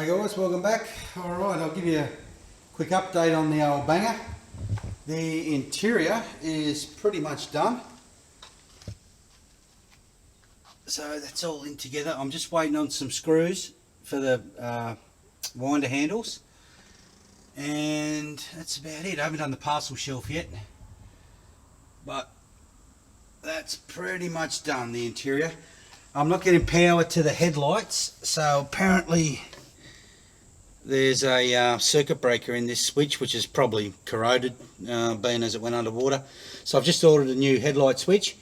Hey guys, welcome back. Alright, I'll give you a quick update on the old banger. The interior is pretty much done. So that's all in together. I'm just waiting on some screws for the winder handles. And that's about it. I haven't done the parcel shelf yet. But that's pretty much done, the interior. I'm not getting power to the headlights, so apparently there's a circuit breaker in this switch which is probably corroded, being as it went underwater. So I've just ordered a new headlight switch.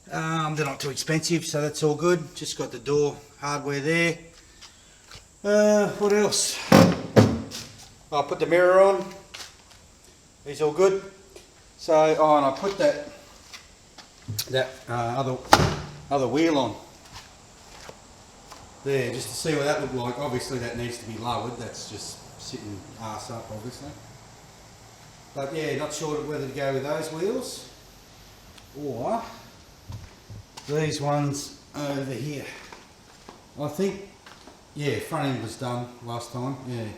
They're not too expensive, so that's all good. Just got the door hardware there. What else? I'll put the mirror on. He's all good. So, oh, and I put that other wheel on there just to see what that looked like. Obviously that needs to be lowered. That's just sitting arse up, obviously. But yeah, not sure whether to go with those wheels or these ones over here. I think, yeah, front end was done last time. Yeah,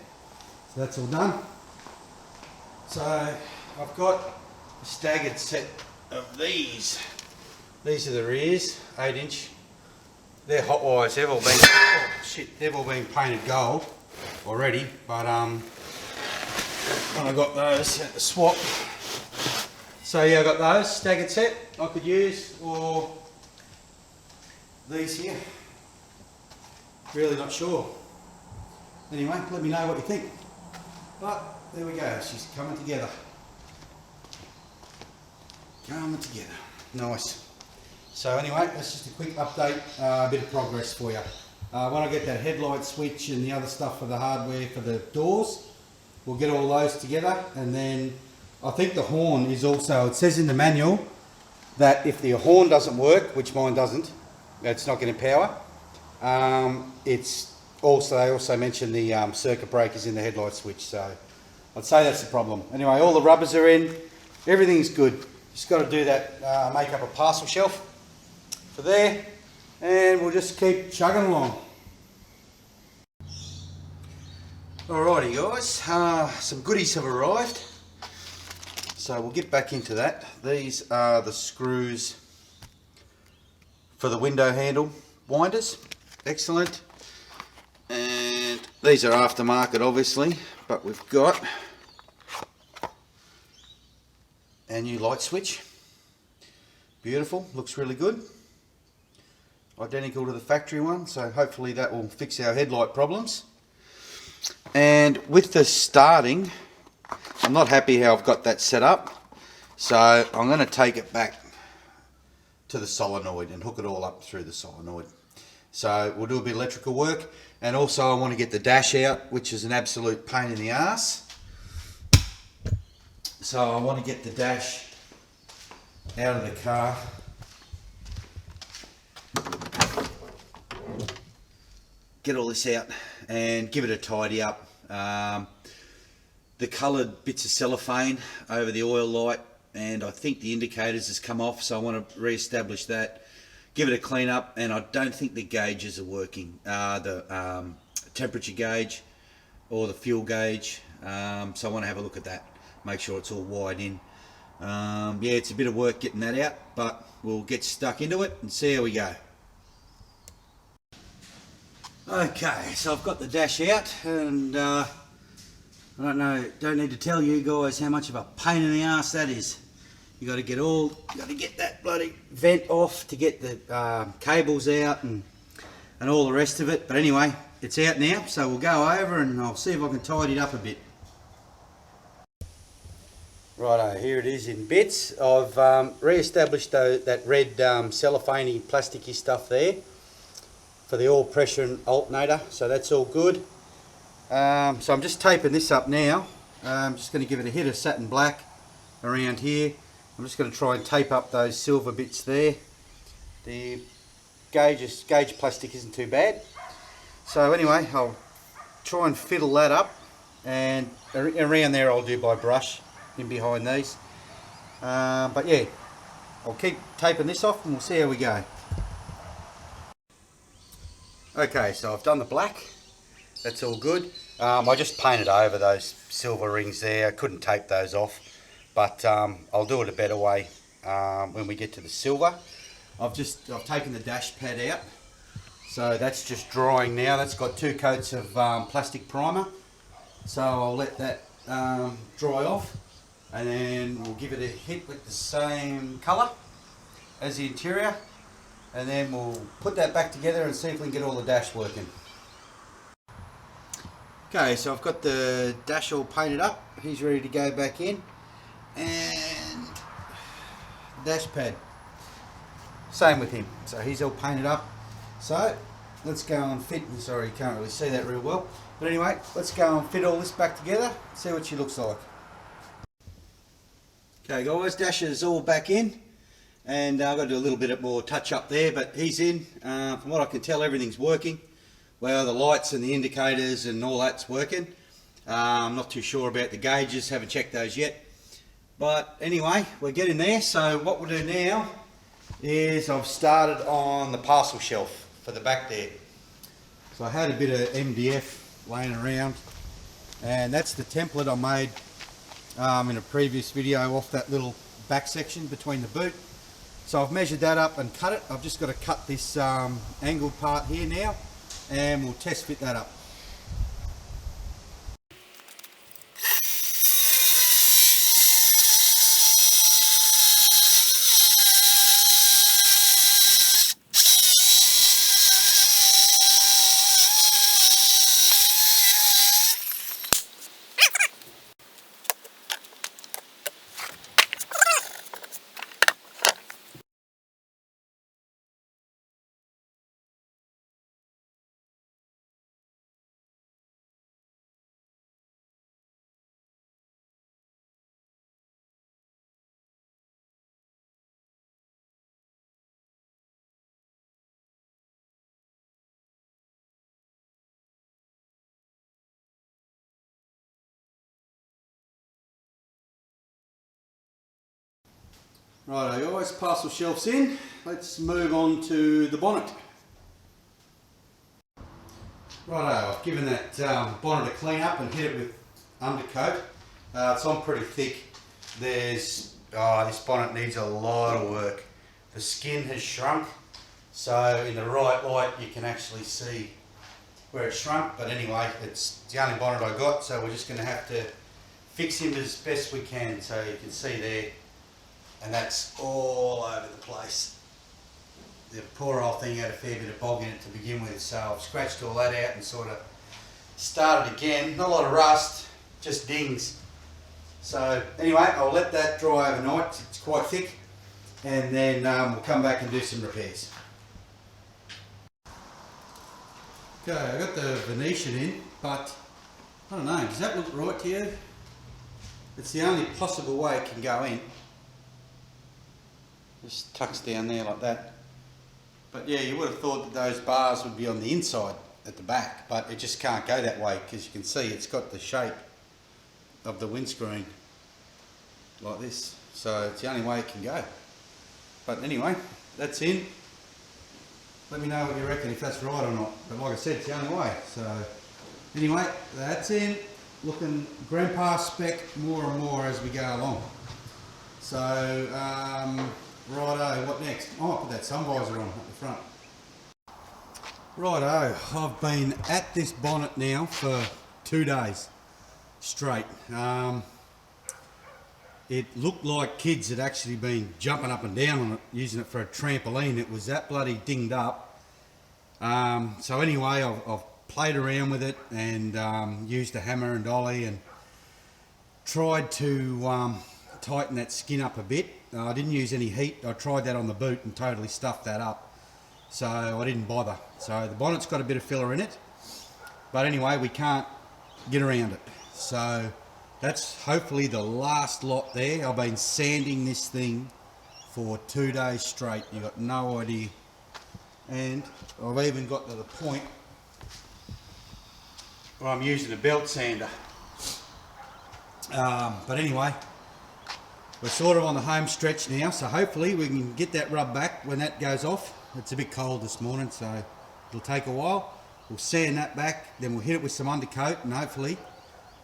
so that's all done. So I've got a staggered set of these. These are the rears, 8-inch. They're hot wires. They've all been they've all been painted gold already. But when I got those at the swap, so yeah, I got those staggered set I could use, or these here. Really not sure. Anyway, let me know what you think. But there we go. She's coming together. Coming together. Nice. So anyway, that's just a quick update, a bit of progress for you. When I get that headlight switch and the other stuff for the hardware for the doors, we'll get all those together. And then I think the horn is also, it says in the manual that if the horn doesn't work, which mine doesn't, it's not getting power. It's also, they also mentioned the circuit breakers in the headlight switch. So I'd say that's the problem. Anyway, all the rubbers are in, everything's good. Just got to do that, make up a parcel shelf for there, and we'll just keep chugging along. Alrighty guys, some goodies have arrived, so we'll get back into that. These are the screws for the window handle winders. Excellent. And these are aftermarket obviously, but we've got our new light switch. Beautiful, looks really good. Identical to the factory one, so hopefully that will fix our headlight problems. And with the starting, I'm not happy how I've got that set up, so I'm going to take it back to the solenoid and hook it all up through the solenoid. So we'll do a bit of electrical work, and also I want to get the dash out, which is an absolute pain in the ass. So I want to get the dash out of the car. Get all this out and give it a tidy up. The coloured bits of cellophane over the oil light, and I think the indicators has come off, so I want to re-establish that. Give it a clean up, and I don't think the gauges are working. The temperature gauge or the fuel gauge. So I want to have a look at that. Make sure it's all wired in. Yeah, it's a bit of work getting that out, but we'll get stuck into it and see how we go. Okay, so I've got the dash out, and I don't need to tell you guys how much of a pain in the ass that is. You got to get that bloody vent off to get the cables out and all the rest of it. But anyway, it's out now, so we'll go over and I'll see if I can tidy it up a bit. Righto, here it is in bits. I've re-established that red cellophane plasticky stuff there for the oil pressure and alternator, so that's all good. So I'm just taping this up now. I'm just going to give it a hit of satin black around here. I'm just going to try and tape up those silver bits there. The gauge plastic isn't too bad. So anyway, I'll try and fiddle that up, and around there I'll do by brush in behind these. But yeah, I'll keep taping this off and we'll see how we go. Okay, so I've done the black. that's all good. I just painted over those silver rings there. I couldn't tape those off, but I'll do it a better way when we get to the silver. I've taken the dash pad out, so that's just drying now. That's got 2 coats of plastic primer, so I'll let that dry off, and then we'll give it a hit with the same colour as the interior, and then we'll put that back together and see if we can get all the dash working. Okay, so I've got the dash all painted up. He's ready to go back in. And dash pad, same with him. So he's all painted up. So let's go and fit, sorry you can't really see that real well. But anyway, let's go and fit all this back together, see what she looks like. Okay guys, Dash is all back in. And I've got to do a little bit more touch up there, but he's in. From what I can tell, everything's working. Well, the lights and the indicators and all that's working. I'm not too sure about the gauges, haven't checked those yet. But anyway, we're getting there. So what we'll do now is I've started on the parcel shelf for the back there. So I had a bit of MDF laying around, and that's the template I made in a previous video off that little back section between the boot. So I've measured that up and cut it. I've just got to cut this angled part here now, and we'll test fit that up. Righto guys, parcel shelf's in. Let's move on to the bonnet. Righto, I've given that bonnet a clean up and hit it with undercoat. It's on pretty thick. This bonnet needs a lot of work. The skin has shrunk, so in the right light you can actually see where it shrunk, but anyway, it's the only bonnet I got, so we're just going to have to fix him as best we can. So you can see there, and that's all over the place. The poor old thing had a fair bit of bog in it to begin with, so I've scratched all that out and sort of started again. Not a lot of rust, just dings. So anyway, I'll let that dry overnight. It's quite thick, and then we'll come back and do some repairs. Okay, I got the Venetian in, but I don't know, does that look right to you? It's the only possible way it can go in. Just tucks down there like that. But yeah, you would have thought that those bars would be on the inside at the back, but it just can't go that way because you can see it's got the shape of the windscreen like this. So it's the only way it can go. But anyway, that's in. Let me know what you reckon, if that's right or not. But like I said, it's the only way. So anyway, that's in. Looking grandpa spec more and more as we go along. So righto, what next? I might put that sun visor on at the front. Righto, I've been at this bonnet now for 2 days straight. It looked like kids had actually been jumping up and down on it, using it for a trampoline. It was that bloody dinged up. So anyway, I've played around with it and used a hammer and dolly and tried to tighten that skin up a bit. I didn't use any heat. I tried that on the boot and totally stuffed that up, so I didn't bother. So the bonnet's got a bit of filler in it, but anyway, we can't get around it. So that's hopefully the last lot there. I've been sanding this thing for 2 days straight. You've got no idea. And I've even got to the point where I'm using a belt sander. But anyway, we're sort of on the home stretch now, so hopefully we can get that rub back when that goes off. It's a bit cold this morning, so it'll take a while. we'll sand that back, then we'll hit it with some undercoat, and hopefully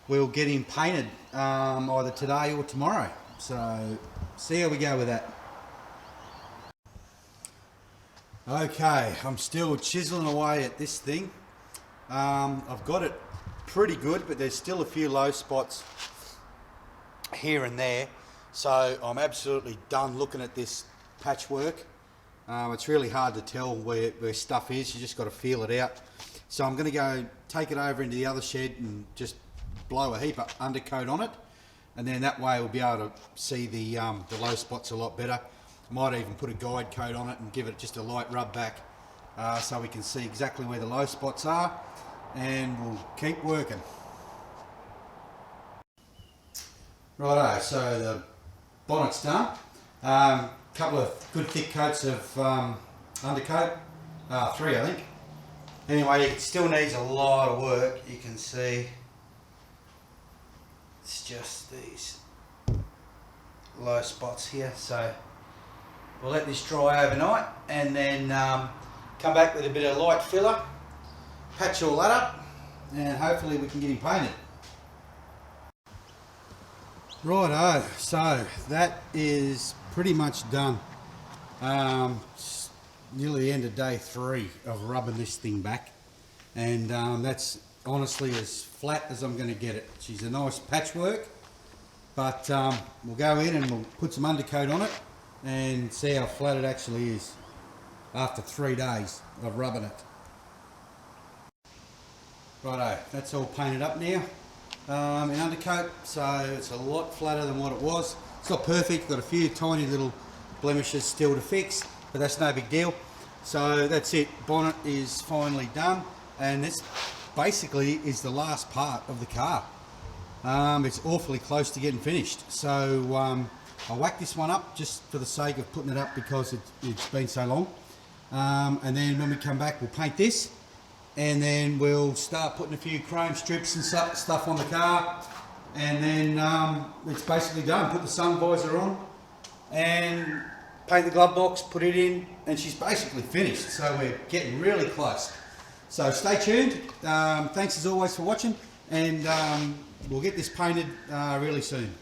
we'll get him painted either today or tomorrow. So see how we go with that. Okay, I'm still chiseling away at this thing. I've got it pretty good, but there's still a few low spots here and there. So I'm absolutely done looking at this patchwork. It's really hard to tell where stuff is. You just got to feel it out. So I'm going to go take it over into the other shed and just blow a heap of undercoat on it, and then that way we'll be able to see the low spots a lot better. Might even put a guide coat on it and give it just a light rub back so we can see exactly where the low spots are, and we'll keep working. Righto, so the bonnet's done. Couple of good thick coats of undercoat, 3 I think. Anyway, it still needs a lot of work. You can see it's just these low spots here, so we'll let this dry overnight and then come back with a bit of light filler, patch all that up, and hopefully we can get him painted. Righto, so that is pretty much done. It's nearly the end of day 3 of rubbing this thing back, and that's honestly as flat as I'm going to get it. She's a nice patchwork, but we'll go in and we'll put some undercoat on it and see how flat it actually is after 3 days of rubbing it. Righto, that's all painted up now in undercoat, so it's a lot flatter than what it was. It's not perfect, got a few tiny little blemishes still to fix, but that's no big deal. So that's it, bonnet is finally done, and this basically is the last part of the car. It's awfully close to getting finished, so I'll whack this one up just for the sake of putting it up because it's been so long, and then when we come back we'll paint this, and then we'll start putting a few chrome strips and stuff on the car, and then it's basically done. Put the sun visor on and paint the glove box, put it in, and she's basically finished. So we're getting really close. So stay tuned. Thanks as always for watching, and we'll get this painted really soon.